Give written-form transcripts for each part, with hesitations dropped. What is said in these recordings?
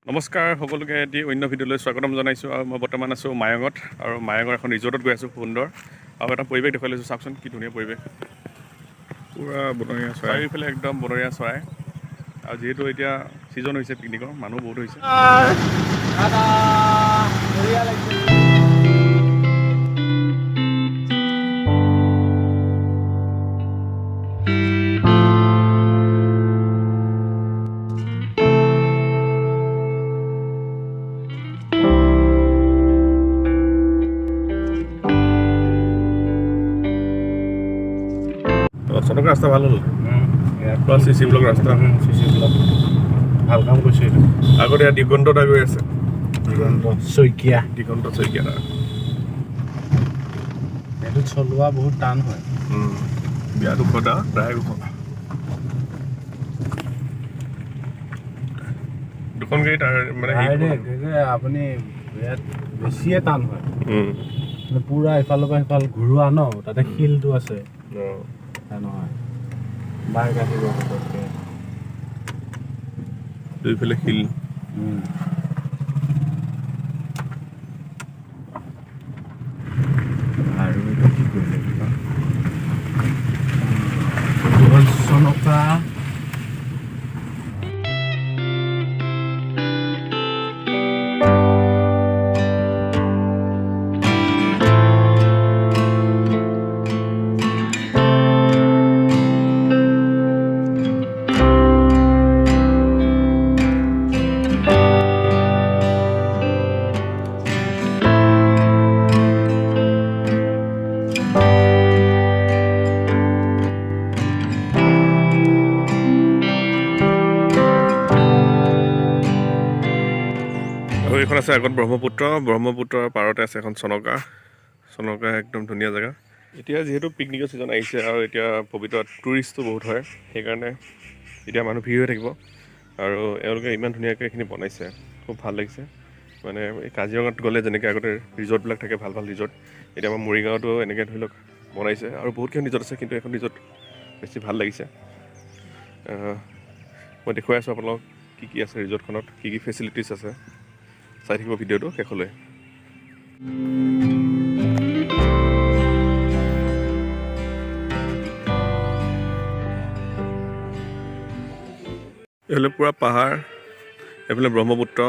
নমস্কাৰ সকলোকে এটি অন্য ভিডিঅ'লৈ স্বাগতম জনাইছোঁ আৰু মই বৰ্তমান আছোঁ মায়ঙত আৰু মায়ঙৰ এখন ৰিজৰ্টত গৈ আছোঁ সুন্দৰ আৰু এটা পৰিৱেশ দেখুৱাই লৈছোঁ চাওকচোন কি ধুনীয়া পৰিৱেশ পূৰা বনৰীয়া চৰাই চাৰিওফালে একদম বনৰীয়া চৰাই আৰু যিহেতু এতিয়া ছিজন হৈছে পিকনিকৰ মানুহ বহুত হৈছে চনকা ৰাস্তা ভাল হ'ল প্লাছ চি চি ব্লক ৰাস্তা চি চি ব্লক ভাল কাম কৰিছে এইটো আগতে ইয়াত দিগন্ত এটা গৈ আছে দিগন্ত শইকীয়া এইটো চলোৱা বহুত টান হয় বিয়া দুশটা প্ৰায় দুখন গাড়ী তাৰ মানে আপুনি ইয়াত বেছিয়ে টান হয় পুৰা ইফালৰ পৰা সিফাল ঘূৰোৱা ন তাতে শিলটো আছে নহয় বাইক আহিব পটককৈ দুইফালে শিল আৰু এইটো কি কৰিলে চনকা আৰু এইখন আছে আগত ব্ৰহ্মপুত্ৰৰ পাৰতে আছে এখন চনকা একদম ধুনীয়া জেগা এতিয়া যিহেতু পিকনিকৰ ছিজন আহিছে আৰু এতিয়া পবিতৰাত টুৰিষ্টটো বহুত হয় সেইকাৰণে এতিয়া মানুহ ভিৰ হৈ থাকিব আৰু এওঁলোকে ইমান ধুনীয়াকৈ এইখিনি বনাইছে খুব ভাল লাগিছে মানে এই কাজিৰঙাত গ'লে যেনেকৈ আগতে ৰিজৰ্টবিলাক থাকে ভাল ৰিজৰ্ট এতিয়া আমাৰ মৰিগাঁৱতো এনেকৈ ধৰি লওক বনাইছে আৰু বহুতখিনি ৰিজৰ্ট আছে কিন্তু এখন ৰিজৰ্ট বেছি ভাল লাগিছে মই দেখুৱাই আছোঁ আপোনালোকক কি কি আছে ৰিজৰ্টখনত কি কি ফেচিলিটিছ আছে চাই থাকিব ভিডিঅ'টো শেষলৈ এইফালে পূৰা পাহাৰ এইফালে ব্ৰহ্মপুত্ৰ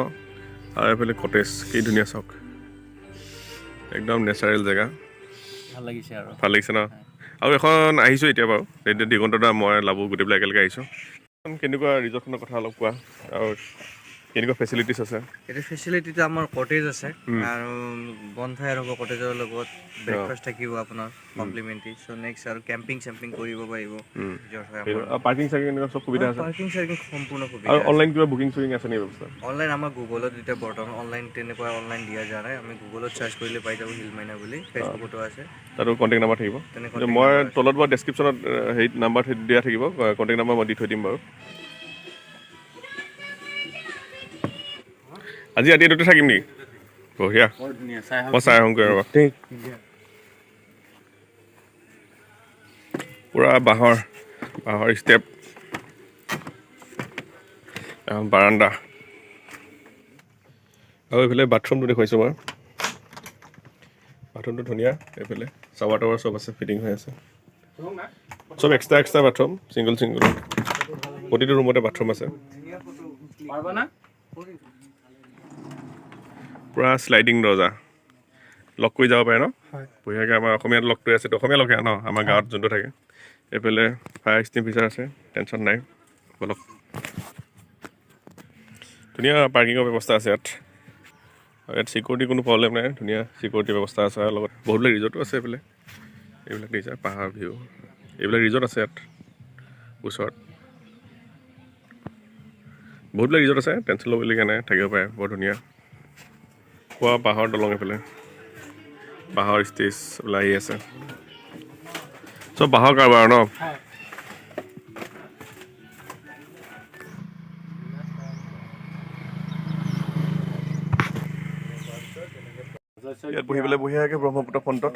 আৰু এইফালে কটেজ কি ধুনীয়া চাওক একদম নেচাৰেল জেগা ভাল লাগিছে ন আৰু এখন আহিছোঁ এতিয়া বাৰু দিগন্ত দা মই লাভো গোটেইবিলাক একেলগে আহিছোঁ কেনেকুৱা ৰিজৰ্টখনৰ কথা অলপ কোৱা আৰু কেনেকুৱা ফেচিলিটিছ আছে এইটো ফেচিলিটিটো আমাৰ কটেজ আছে আৰু বনফায়াৰ হ'ব কটেজৰ লগত ব্ৰেকফাষ্ট থাকিব আপোনাৰ কমপ্লিমেণ্টাৰী চ' নেক্সট আৰু কেম্পিং কৰিব পাৰিব পাৰ্কিং চাৰ্কিং এনেকুৱা চব সুবিধা আছে পাৰ্কিং সম্পূৰ্ণ সুবিধা আৰু অনলাইন কিবা বুকিং চুকিং আছে নেকি ব্যৱস্থা অনলাইন আমাৰ গুগলত এতিয়া বৰ্তমান তেনেকুৱা অনলাইন দিয়া যোৱা নাই আমি গুগলত চাৰ্চ কৰিলে পাই যাব হিল মাইনা বুলি ফেচবুকতো আছে তাতো কণ্টেক্ট নাম্বাৰ থাকিব মই তলত বাৰু ডেছক্ৰিপশ্যনত হেৰি নাম্বাৰ দিয়া থাকিব কণ্টেক্ট নাম্বাৰ মই দি থৈ দিম বাৰু আজি ৰাতি এইটোতে থাকিম নেকি বঢ়িয়া মই চাই আহোঁগৈ ৰ'বা পূৰা বাঁহৰ ষ্টেপ বাৰাণ্ডা আৰু এইফালে বাথৰুমটো দেখুৱাইছোঁ মই বাথৰুমটো ধুনীয়া এইফালে চাৱাৰ টাৱাৰ চব আছে ফিটিং হৈ আছে চব এক্সট্ৰা বাথৰুম ছিংগল প্ৰতিটো ৰুমতে বাথৰুম আছে পূৰা শ্লাইডিং দৰ্জা লক কৰি যাব পাৰে ন বঢ়িয়াকৈ আমাৰ অসমীয়াত লকটো আছে অসমীয়া লকে ন আমাৰ গাঁৱত যোনটো থাকে এইফালে ফায়াৰ এক্সটিংগুইছাৰ আছে টেনশ্যন নাই বলক ধুনীয়া পাৰ্কিঙৰ ব্যৱস্থা আছে ইয়াত আৰু ইয়াত চিকিউৰিটিৰ কোনো প্ৰব্লেম নাই ধুনীয়া চিকিউৰিটিৰ ব্যৱস্থা আছে আৰু লগত বহুতবিলাক ৰিজৰ্টো আছে এইবিলাক দেখিছা পাহাৰ ভিউ এইবিলাক ৰিজৰ্ট আছে ইয়াত ওচৰত বহুতবিলাক ৰিজৰ্ট আছে টেনশ্যন ল'বলগীয়া নাই থাকিব পাৰে বৰ ধুনীয়া পুৱা বাঁহৰ দলং এইফালে বাঁহৰ ষ্টেজ ওলাই আহি আছে চব বাঁহৰ কাৰবাৰ ন ইয়াত বহি পেলাই বঢ়িয়াকৈ ব্ৰহ্মপুত্ৰ ফ্ৰণ্টত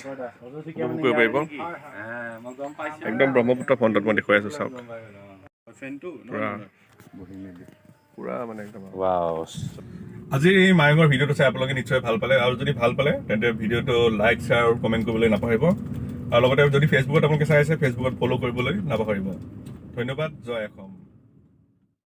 উপভোগ কৰিব পাৰিব একদম ব্ৰহ্মপুত্ৰ ফ্ৰণ্টত মই দেখুৱাই আছোঁ চাওক পুৰা মানে একদম ৱাও আজি এই মায়ঙৰ ভিডিঅ'টো চাই আপোনালোকে নিশ্চয় ভাল পালে আৰু যদি ভাল পালে তেন্তে ভিডিঅ'টো লাইক শ্বেয়াৰ আৰু কমেণ্ট কৰিবলৈ নাপাহৰিব আৰু লগতে যদি ফেচবুকত আপোনালোকে চাই আছে ফেচবুকত ফ'ল' কৰিবলৈ নাপাহৰিব ধন্যবাদ জয় অসম